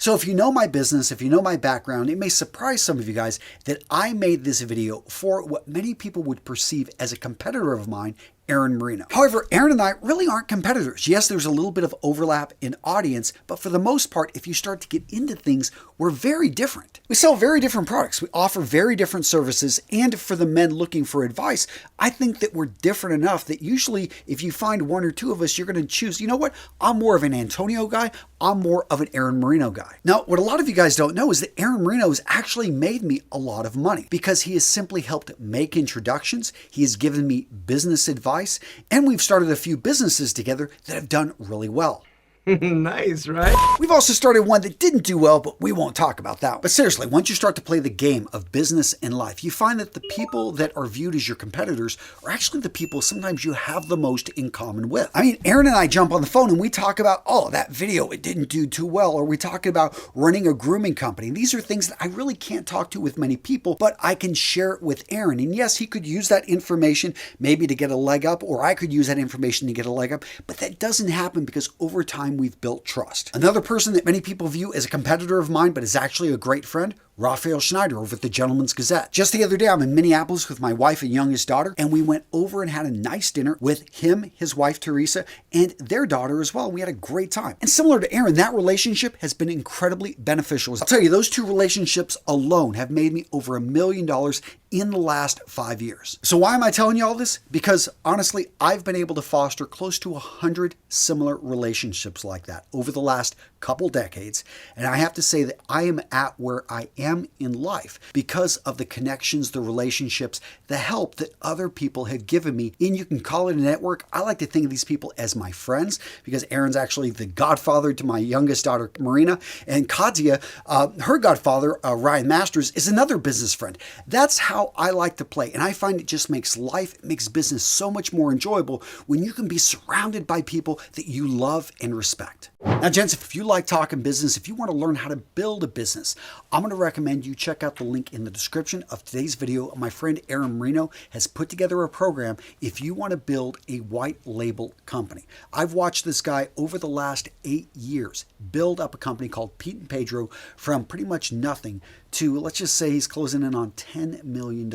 So if you know my business, if you know my background, it may surprise some of you guys that I made this video for what many people would perceive as a competitor of mine, Aaron Marino. However, Aaron and I really aren't competitors. Yes, there's a little bit of overlap in audience, but for the most part, if you start to get into things, we're very different. We sell very different products. We offer very different services. And for the men looking for advice, I think that we're different enough that usually if you find one or two of us, you're going to choose, you know what? I'm more of an Antonio guy. I'm more of an Aaron Marino guy. Now, what a lot of you guys don't know is that Aaron Marino has actually made me a lot of money because he has simply helped make introductions. He has given me business advice, and we've started a few businesses together that have done really well. Nice, right? We've also started one that didn't do well, but we won't talk about that one. But seriously, once you start to play the game of business and life, you find that the people that are viewed as your competitors are actually the people sometimes you have the most in common with. I mean, Aaron and I jump on the phone and we talk about, oh, that video, it didn't do too well, or we talk about running a grooming company. These are things that I really can't talk to with many people, but I can share it with Aaron. And yes, he could use that information maybe to get a leg up, or I could use that information to get a leg up, but that doesn't happen because over time, we've built trust. Another person that many people view as a competitor of mine, but is actually a great friend, Raphael Schneider over at the Gentleman's Gazette. Just the other day, I'm in Minneapolis with my wife and youngest daughter, and we went over and had a nice dinner with him, his wife Teresa, and their daughter as well. We had a great time. And similar to Aaron, that relationship has been incredibly beneficial. I'll tell you, those two relationships alone have made me over $1 million in the last 5 years. So why am I telling you all this? Because honestly, I've been able to foster close to 100 similar relationships like that over the last couple decades. And I have to say that I am at where I am in life because of the connections, the relationships, the help that other people have given me. And you can call it a network. I like to think of these people as my friends because Aaron's actually the godfather to my youngest daughter, Marina, and Katia, her godfather, Ryan Masters, is another business friend. That's how I like to play. And I find it just makes life, it makes business so much more enjoyable when you can be surrounded by people that you love and respect. Now, gents, if you like talking business, if you want to learn how to build a business, I'm going to recommend you check out the link in the description of today's video. My friend Aaron Marino has put together a program if you want to build a white label company. I've watched this guy over the last 8 years build up a company called Pete and Pedro from pretty much nothing to, let's just say he's closing in on $10 million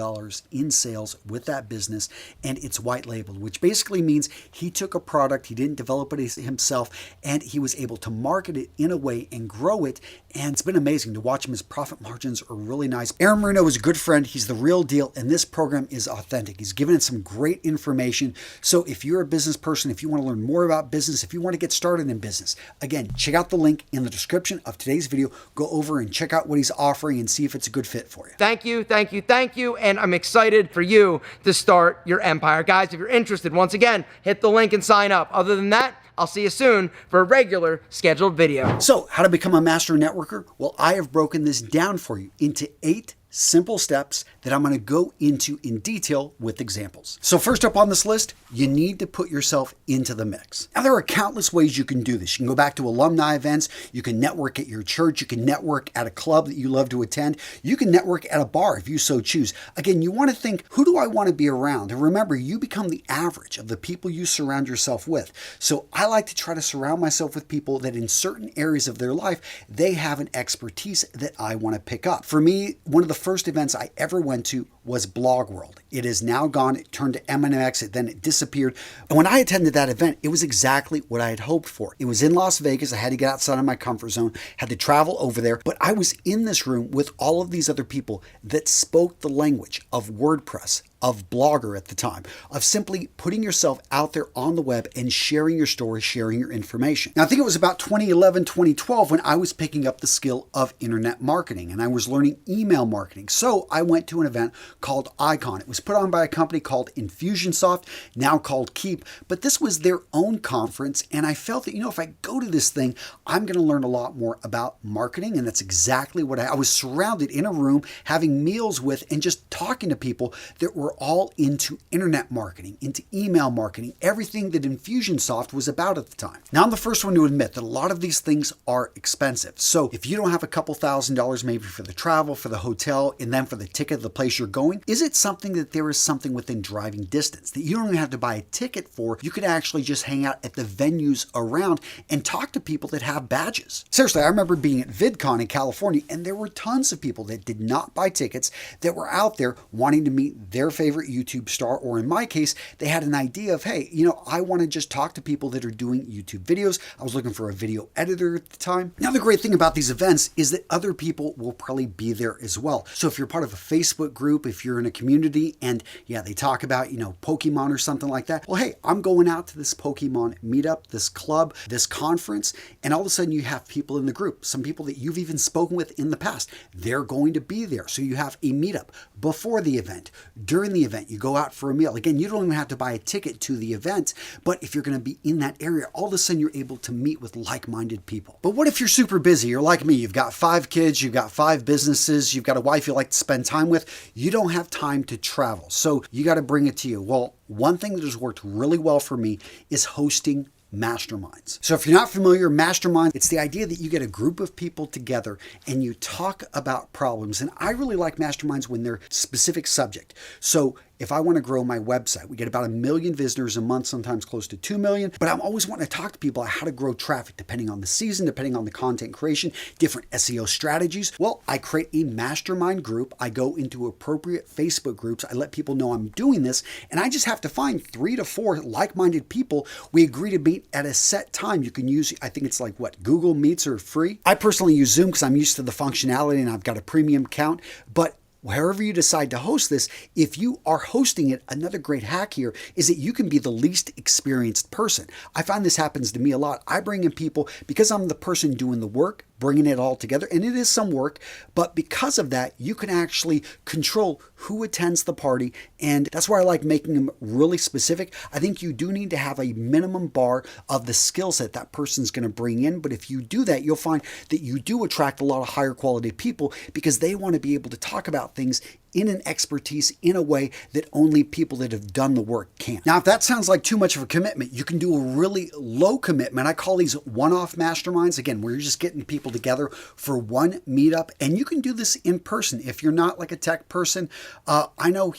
in sales with that business, and it's white labeled, which basically means he took a product, he didn't develop it himself, and he was able to market it in a way and grow it, and it's been amazing to watch him. His profit margins are really nice. Aaron Marino is a good friend. He's the real deal, and this program is authentic. He's given it some great information. So if you're a business person, if you want to learn more about business, if you want to get started in business, again, check out the link in the description of today's video. Go over and check out what he's offering and see if it's a good fit for you. Thank you, thank you, thank you. And I'm excited for you to start your empire. Guys, if you're interested, once again, hit the link and sign up. Other than that, I'll see you soon for a regular scheduled video. So how to become a master networker? Well, I have broken this down for you into 8 simple steps that I'm going to go into in detail with examples. So first up on this list, you need to put yourself into the mix. Now, there are countless ways you can do this. You can go back to alumni events. You can network at your church. You can network at a club that you love to attend. You can network at a bar if you so choose. Again, you want to think, who do I want to be around? And remember, you become the average of the people you surround yourself with. So I like to try to surround myself with people that in certain areas of their life, they have an expertise that I want to pick up. For me, one of the first events I ever went to was Blog World. It is now gone. It turned to MNX, then it disappeared. And when I attended that event, it was exactly what I had hoped for. It was in Las Vegas. I had to get outside of my comfort zone, had to travel over there, but I was in this room with all of these other people that spoke the language of WordPress, of Blogger at the time, of simply putting yourself out there on the web and sharing your story, sharing your information. Now, I think it was about 2011, 2012 when I was picking up the skill of internet marketing and I was learning email marketing. So I went to an event called Icon. It was put on by a company called Infusionsoft, now called Keep, but this was their own conference. And I felt that, if I go to this thing, I'm going to learn a lot more about marketing. And that's exactly what I was surrounded in a room, having meals with, and just talking to people that were were all into internet marketing, into email marketing, everything that Infusionsoft was about at the time. Now, I'm the first one to admit that a lot of these things are expensive. So if you don't have a couple $1,000s maybe for the travel, for the hotel, and then for the ticket of the place you're going, is it something that there is something within driving distance that you don't even have to buy a ticket for? You could actually just hang out at the venues around and talk to people that have badges. Seriously, I remember being at VidCon in California, and there were tons of people that did not buy tickets that were out there wanting to meet their favorite YouTube star, or in my case, they had an idea of, hey, I want to just talk to people that are doing YouTube videos. I was looking for a video editor at the time. Now, the great thing about these events is that other people will probably be there as well. So if you're part of a Facebook group, if you're in a community and they talk about, Pokemon or something like that, well, hey, I'm going out to this Pokemon meetup, this club, this conference, and all of a sudden you have people in the group, some people that you've even spoken with in the past. They're going to be there. So you have a meetup before the event. During the event, you go out for a meal. Again, you don't even have to buy a ticket to the event, but if you're going to be in that area, all of a sudden you're able to meet with like-minded people. But what if you're super busy? You're like me. You've got 5 kids, you've got 5 businesses, you've got a wife you like to spend time with. You don't have time to travel. So you got to bring it to you. Well, one thing that has worked really well for me is hosting masterminds. So if you're not familiar, mastermind, it's the idea that you get a group of people together and you talk about problems. And I really like masterminds when they're specific subject. So if I want to grow my website, we get about 1 million visitors a month, sometimes close to 2 million, but I'm always wanting to talk to people about how to grow traffic depending on the season, depending on the content creation, different SEO strategies. Well, I create a mastermind group. I go into appropriate Facebook groups. I let people know I'm doing this, and I just have to find 3 to 4 like-minded people. We agree to meet at a set time. You can use, I think it's like Google Meets are free. I personally use Zoom because I'm used to the functionality and I've got a premium account, but wherever you decide to host this, if you are hosting it, another great hack here is that you can be the least experienced person. I find this happens to me a lot. I bring in people because I'm the person doing the work, bringing it all together, and it is some work, but because of that, you can actually control who attends the party, and that's why I like making them really specific. I think you do need to have a minimum bar of the skill set that person's going to bring in, but if you do that, you'll find that you do attract a lot of higher quality people because they want to be able to talk about things in an expertise in a way that only people that have done the work can. Now, if that sounds like too much of a commitment, you can do a really low commitment. I call these one-off masterminds. Again, where you're just getting people together for one meetup, and you can do this in person. If you're not like a tech person, I know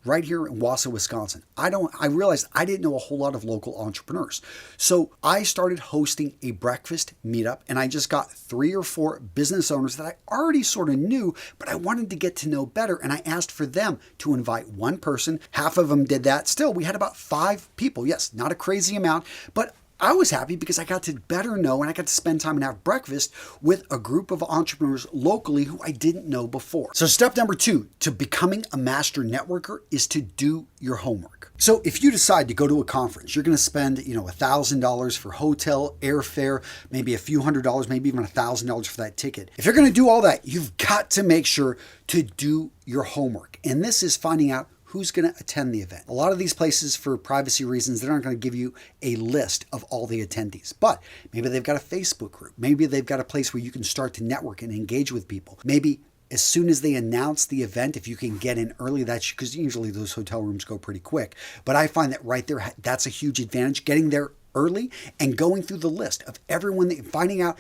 right here in Wausau, Wisconsin, I realized I didn't know a whole lot of local entrepreneurs. So I started hosting a breakfast meetup, and I just got 3 or 4 business owners that I already sort of knew, but I wanted to get to know better. And I asked for them to invite one person. Half of them did that. Still, we had about 5 people. Yes, not a crazy amount, but I was happy because I got to better know and I got to spend time and have breakfast with a group of entrepreneurs locally who I didn't know before. So step number 2 to becoming a master networker is to do your homework. So if you decide to go to a conference, you're going to spend, $1,000 for hotel, airfare, maybe a few $100s, maybe even $1,000 for that ticket. If you're going to do all that, you've got to make sure to do your homework. And this is finding out who's going to attend the event. A lot of these places, for privacy reasons, they're not going to give you a list of all the attendees, but maybe they've got a Facebook group. Maybe they've got a place where you can start to network and engage with people. Maybe as soon as they announce the event, if you can get in early, that's because usually those hotel rooms go pretty quick. But I find that right there, that's a huge advantage, getting there early and going through the list of everyone, finding out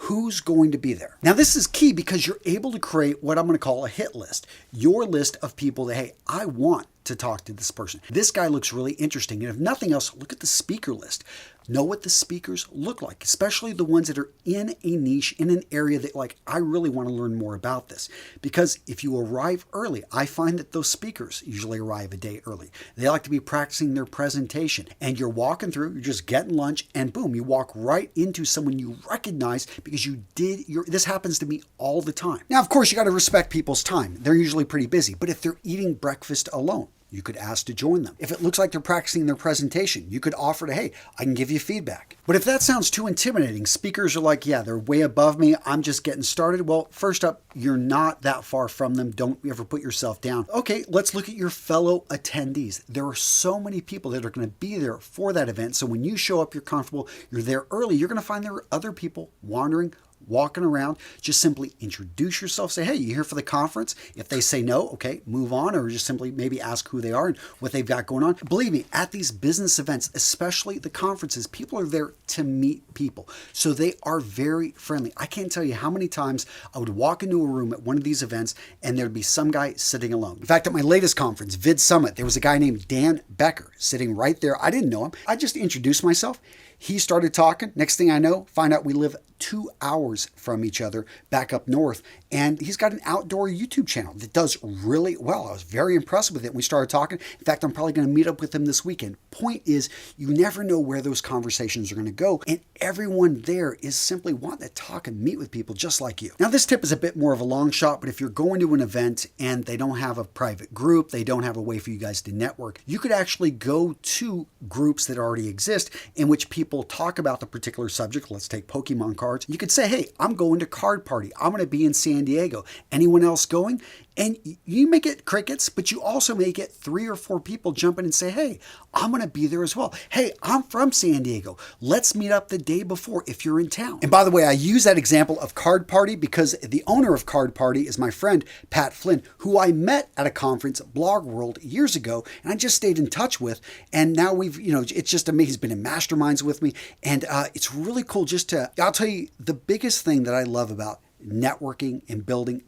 who's going to be there. Now, this is key because you're able to create what I'm going to call a hit list. Your list of people that, hey, I want to talk to this person. This guy looks really interesting. And if nothing else, look at the speaker list. Know what the speakers look like, especially the ones that are in a niche, in an area that I really want to learn more about this. Because if you arrive early, I find that those speakers usually arrive a day early. They like to be practicing their presentation. And you're walking through, you're just getting lunch, and boom, you walk right into someone you recognize because this happens to me all the time. Now, of course, you got to respect people's time. They're usually pretty busy. But if they're eating breakfast alone, you could ask to join them. If it looks like they're practicing their presentation, you could offer to, hey, I can give you feedback. But if that sounds too intimidating, speakers are like, yeah, they're way above me, I'm just getting started. Well, first up, you're not that far from them. Don't ever put yourself down. Okay, let's look at your fellow attendees. There are so many people that are going to be there for that event. So when you show up, you're comfortable, you're there early, you're going to find there are other people wandering walking around, just simply introduce yourself, say, hey, you here for the conference? If they say no, okay, move on, or just simply maybe ask who they are and what they've got going on. Believe me, at these business events, especially the conferences, people are there to meet people. So they are very friendly. I can't tell you how many times I would walk into a room at one of these events and there'd be some guy sitting alone. In fact, at my latest conference, Vid Summit, there was a guy named Dan Becker sitting right there. I didn't know him. I just introduced myself. He started talking. Next thing I know, find out we live 2 hours from each other back up north. And he's got an outdoor YouTube channel that does really well. I was very impressed with it. We started talking. In fact, I'm probably going to meet up with him this weekend. Point is, you never know where those conversations are going to go. And everyone there is simply wanting to talk and meet with people just like you. Now, this tip is a bit more of a long shot, but if you're going to an event and they don't have a private group, they don't have a way for you guys to network, you could actually go to groups that already exist in which people talk about the particular subject. Let's take Pokemon cards. You could say, hey, I'm going to Card Party. I'm going to be in San Diego. Anyone else going? And you may get crickets, but you also may get 3 or 4 people jump in and say, hey, I'm going to be there as well. Hey, I'm from San Diego. Let's meet up the day before if you're in town. And by the way, I use that example of Card Party because the owner of Card Party is my friend, Pat Flynn, who I met at a conference at Blog World years ago, and I just stayed in touch with. And now we've, it's just amazing. He's been in masterminds with me. And it's really cool I'll tell you, the biggest thing that I love about networking and building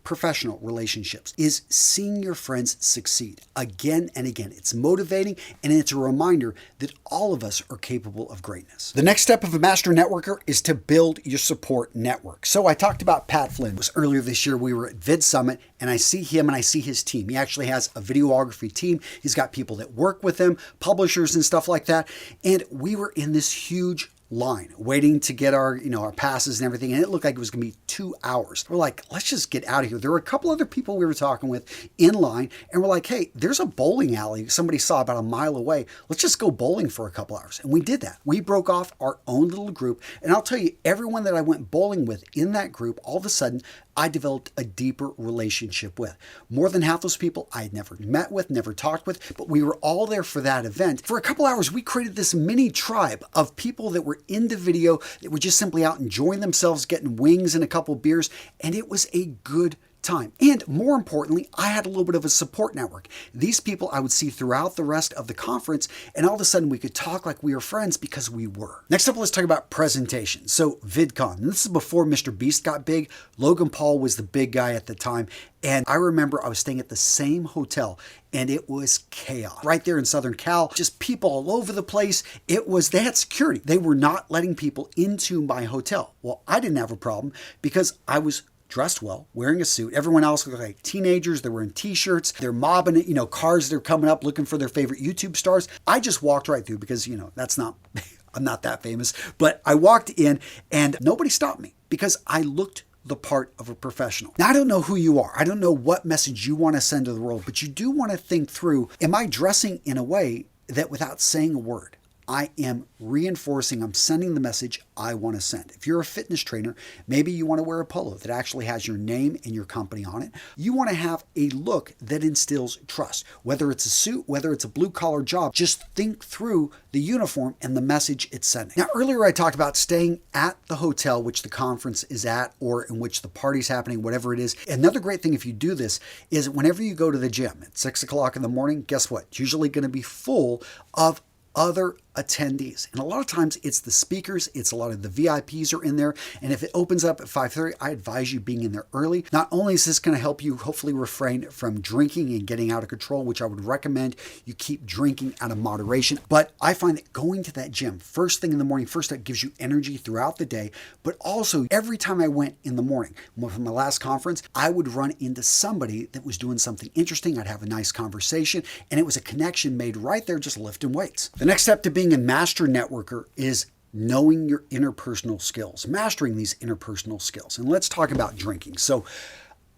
professional relationships is seeing your friends succeed again and again. It's motivating and it's a reminder that all of us are capable of greatness. The next step of a master networker is to build your support network. So I talked about Pat Flynn. It was earlier this year. We were at Vid Summit and I see him and I see his team. He actually has a videography team. He's got people that work with him, publishers and stuff like that. And we were in this huge line waiting to get our passes and everything, and it looked like it was going to be 2 hours. We're like, let's just get out of here. There were a couple other people we were talking with in line, and we're like, hey, there's a bowling alley somebody saw about a mile away. Let's just go bowling for a couple hours. And we did that. We broke off our own little group, and I'll tell you, everyone that I went bowling with in that group, all of a sudden I developed a deeper relationship with. More than half those people I had never met with, never talked with, but we were all there for that event. For a couple hours, we created this mini tribe of people that were into video, that were just simply out enjoying themselves, getting wings and a couple beers, and it was a good time. And more importantly, I had a little bit of a support network. These people I would see throughout the rest of the conference, and all of a sudden we could talk like we were friends because we were. Next up, let's talk about presentation. So VidCon, and this is before Mr. Beast got big. Logan Paul was the big guy at the time. And I remember I was staying at the same hotel and it was chaos. Right there in Southern Cal, just people all over the place. They had security. They were not letting people into my hotel. Well, I didn't have a problem because I was dressed well, wearing a suit. Everyone else looked like teenagers. They were in t-shirts. They're mobbing it, cars, they're coming up looking for their favorite YouTube stars. I just walked right through because, I'm not that famous, but I walked in and nobody stopped me because I looked the part of a professional. Now, I don't know who you are. I don't know what message you want to send to the world, but you do want to think through, am I dressing in a way that without saying a word, I am reinforcing, I'm sending the message I want to send. If you're a fitness trainer, maybe you want to wear a polo that actually has your name and your company on it. You want to have a look that instills trust. Whether it's a suit, whether it's a blue collar job, just think through the uniform and the message it's sending. Now, earlier I talked about staying at the hotel which the conference is at or in which the party's happening, whatever it is. Another great thing if you do this is whenever you go to the gym at 6 o'clock in the morning, guess what? It's usually going to be full of other attendees. And a lot of times it's the speakers, it's a lot of the VIPs are in there. And if it opens up at 5:30, I advise you being in there early. Not only is this going to help you hopefully refrain from drinking and getting out of control, which I would recommend you keep drinking out of moderation. But I find that going to that gym first thing in the morning, first that gives you energy throughout the day. But also every time I went in the morning, from my last conference, I would run into somebody that was doing something interesting. I'd have a nice conversation and it was a connection made right there just lifting weights. The next step to being a master networker is knowing your interpersonal skills, mastering these interpersonal skills. And let's talk about drinking. So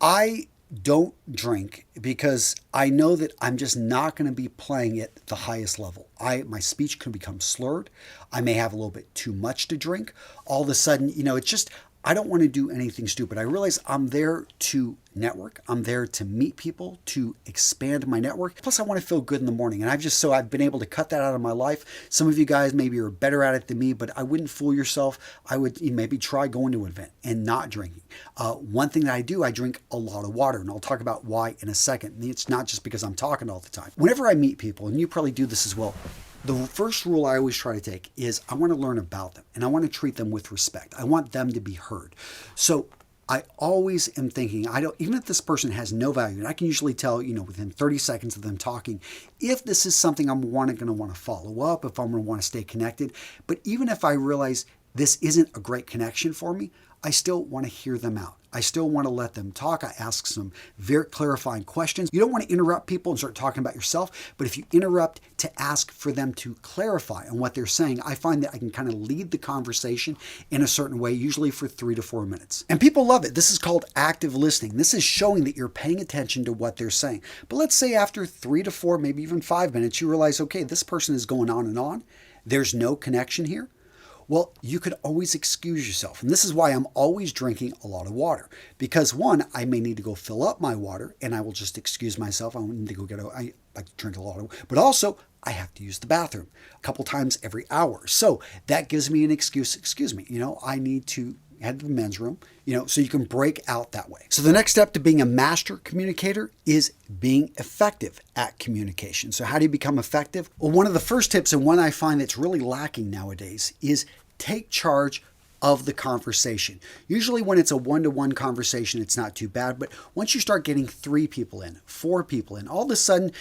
I don't drink because I know that I'm just not going to be playing at the highest level. My speech could become slurred. I may have a little bit too much to drink. All of a sudden, I don't want to do anything stupid. I realize I'm there to network. I'm there to meet people, to expand my network. Plus, I want to feel good in the morning. And I've been able to cut that out of my life. Some of you guys maybe are better at it than me, but I wouldn't fool yourself. I would maybe try going to an event and not drinking. One thing that I do, I drink a lot of water, and I'll talk about why in a second. It's not just because I'm talking all the time. Whenever I meet people, and you probably do this as well, the first rule I always try to take is I want to learn about them and I want to treat them with respect. I want them to be heard. So I always am thinking, even if this person has no value, and I can usually tell, within 30 seconds of them talking, if this is something I'm going to want to follow up, if I'm going to want to stay connected. But even if I realize this isn't a great connection for me, I still want to hear them out. I still want to let them talk. I ask some very clarifying questions. You don't want to interrupt people and start talking about yourself, but if you interrupt to ask for them to clarify on what they're saying, I find that I can kind of lead the conversation in a certain way, usually for 3 to 4 minutes. And people love it. This is called active listening. This is showing that you're paying attention to what they're saying. But let's say after 3 to 4, maybe even 5 minutes, you realize, okay, this person is going on and on. There's no connection here. Well, you could always excuse yourself. And this is why I'm always drinking a lot of water. Because one, I may need to go fill up my water and I will just excuse myself. I need to go I drink a lot of water. But also, I have to use the bathroom a couple times every hour. So that gives me an excuse. Excuse me, I need to head to the men's room, so you can break out that way. So the next step to being a master communicator is being effective at communication. So how do you become effective? Well, one of the first tips, and one I find that's really lacking nowadays, is take charge of the conversation. Usually when it's a one-to-one conversation, it's not too bad. But once you start getting 3 people in, 4 people in, all of a sudden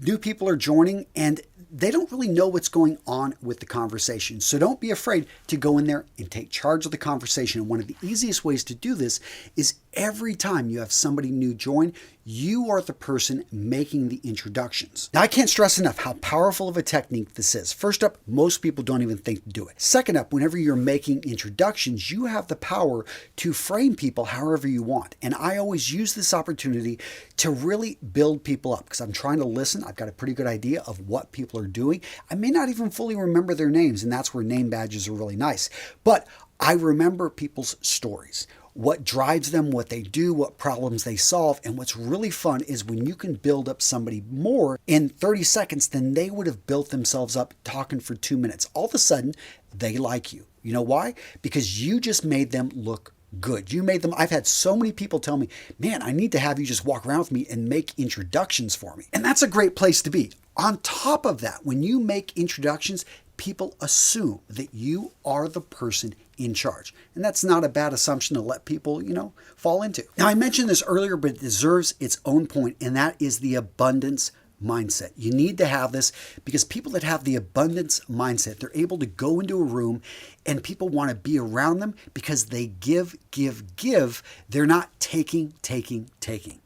new people are joining and they don't really know what's going on with the conversation. So don't be afraid to go in there and take charge of the conversation. And one of the easiest ways to do this is every time you have somebody new join, you are the person making the introductions. Now, I can't stress enough how powerful of a technique this is. First up, most people don't even think to do it. Second up, whenever you're making introductions, you have the power to frame people however you want. And I always use this opportunity to really build people up because I'm trying to listen. I've got a pretty good idea of what people are doing. I may not even fully remember their names, and that's where name badges are really nice. But I remember people's stories, what drives them, what they do, what problems they solve. And what's really fun is when you can build up somebody more in 30 seconds than they would have built themselves up talking for 2 minutes. All of a sudden, they like you. You know why? Because you just made them look good. You made them. I've had so many people tell me, man, I need to have you just walk around with me and make introductions for me. And that's a great place to be. On top of that, when you make introductions, people assume that you are the person in charge. And that's not a bad assumption to let people, fall into. Now, I mentioned this earlier, but it deserves its own point, and that is the abundance mindset. You need to have this because people that have the abundance mindset, they're able to go into a room and people want to be around them because they give. They're not taking.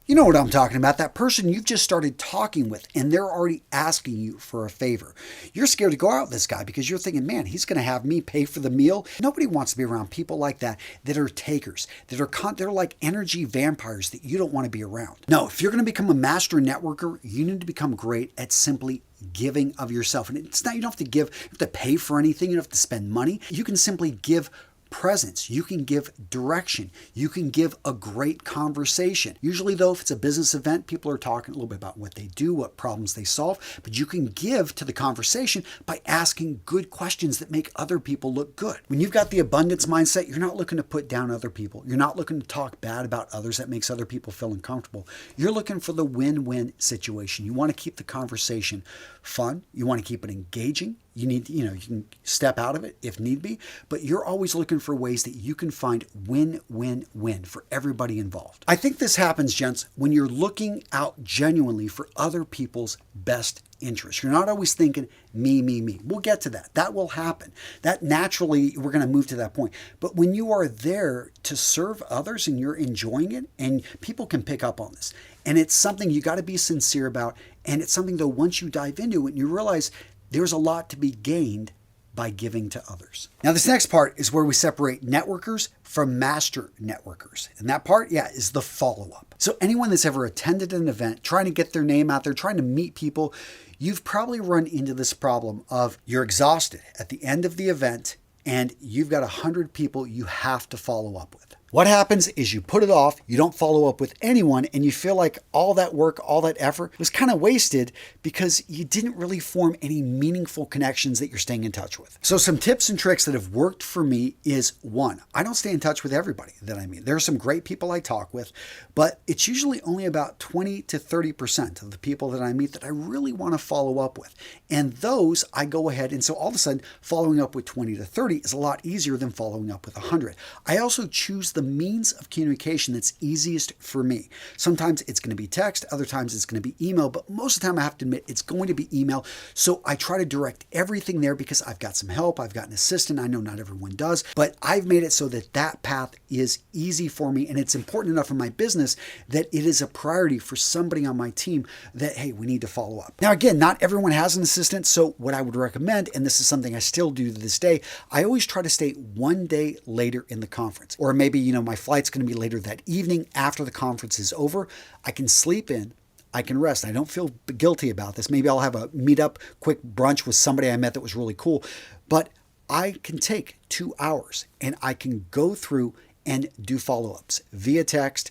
You know what I'm talking about. That person you've just started talking with and they're already asking you for a favor. You're scared to go out with this guy because you're thinking, man, he's going to have me pay for the meal. Nobody wants to be around people like that are takers, they're like energy vampires that you don't want to be around. No, if you're going to become a master networker, you need to become great at simply giving of yourself. And it's not, you don't have to give, you have to pay for anything. You don't have to spend money. You can simply give presence. You can give direction. You can give a great conversation. Usually though, if it's a business event, people are talking a little bit about what they do, what problems they solve, but you can give to the conversation by asking good questions that make other people look good. When you've got the abundance mindset, you're not looking to put down other people. You're not looking to talk bad about others. That makes other people feel uncomfortable. You're looking for the win-win situation. You want to keep the conversation fun. You want to keep it engaging. You need, you can step out of it if need be, but you're always looking for ways that you can find win-win-win for everybody involved. I think this happens, gents, when you're looking out genuinely for other people's best interests. You're not always thinking me. We'll get to that. That will happen. That naturally, we're going to move to that point. But when you are there to serve others and you're enjoying it, and people can pick up on this, and it's something you got to be sincere about, and it's something though, once you dive into it, you realize there's a lot to be gained by giving to others. Now, this next part is where we separate networkers from master networkers. And that part, is the follow-up. So anyone that's ever attended an event, trying to get their name out there, trying to meet people, you've probably run into this problem of you're exhausted at the end of the event and you've got 100 people you have to follow up with. What happens is you put it off, you don't follow up with anyone, and you feel like all that work, all that effort was kind of wasted because you didn't really form any meaningful connections that you're staying in touch with. So some tips and tricks that have worked for me is, one, I don't stay in touch with everybody that I meet. There are some great people I talk with, but it's usually only about 20 to 30% of the people that I meet that I really want to follow up with. And those I go ahead, and so all of a sudden following up with 20 to 30 is a lot easier than following up with 100. I also choose the means of communication that's easiest for me. Sometimes it's going to be text, other times it's going to be email, but most of the time I have to admit it's going to be email. So I try to direct everything there because I've got some help, I've got an assistant. I know not everyone does, but I've made it so that that path is easy for me, and it's important enough in my business that it is a priority for somebody on my team that, hey, we need to follow up. Now, again, not everyone has an assistant, so what I would recommend, and this is something I still do to this day, I always try to stay one day later in the conference, or maybe, my flight's going to be later that evening after the conference is over. I can sleep in, I can rest. I don't feel guilty about this. Maybe I'll have a meetup, quick brunch with somebody I met that was really cool, but I can take 2 hours and I can go through and do follow-ups via text,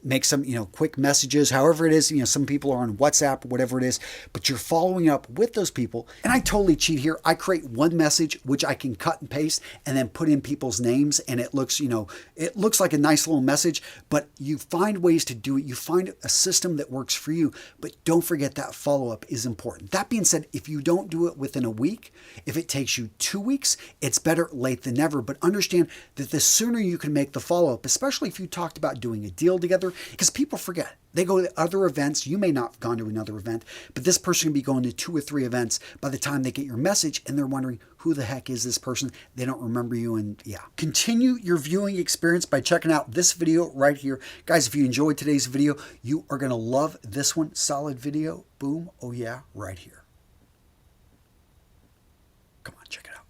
make some, quick messages, however it is, some people are on WhatsApp or whatever it is, but you're following up with those people. And I totally cheat here. I create one message, which I can cut and paste and then put in people's names. And it looks, it looks like a nice little message, but you find ways to do it. You find a system that works for you, but don't forget that follow-up is important. That being said, if you don't do it within a week, if it takes you 2 weeks, it's better late than never. But understand that the sooner you can make the follow-up, especially if you talked about doing a deal together, because people forget. They go to other events. You may not have gone to another event, but this person can be going to 2 or 3 events by the time they get your message, and they're wondering, who the heck is this person? They don't remember you, and yeah. Continue your viewing experience by checking out this video right here. Guys, if you enjoyed today's video, you are going to love this one. Solid video. Boom. Oh yeah, right here. Come on, check it out.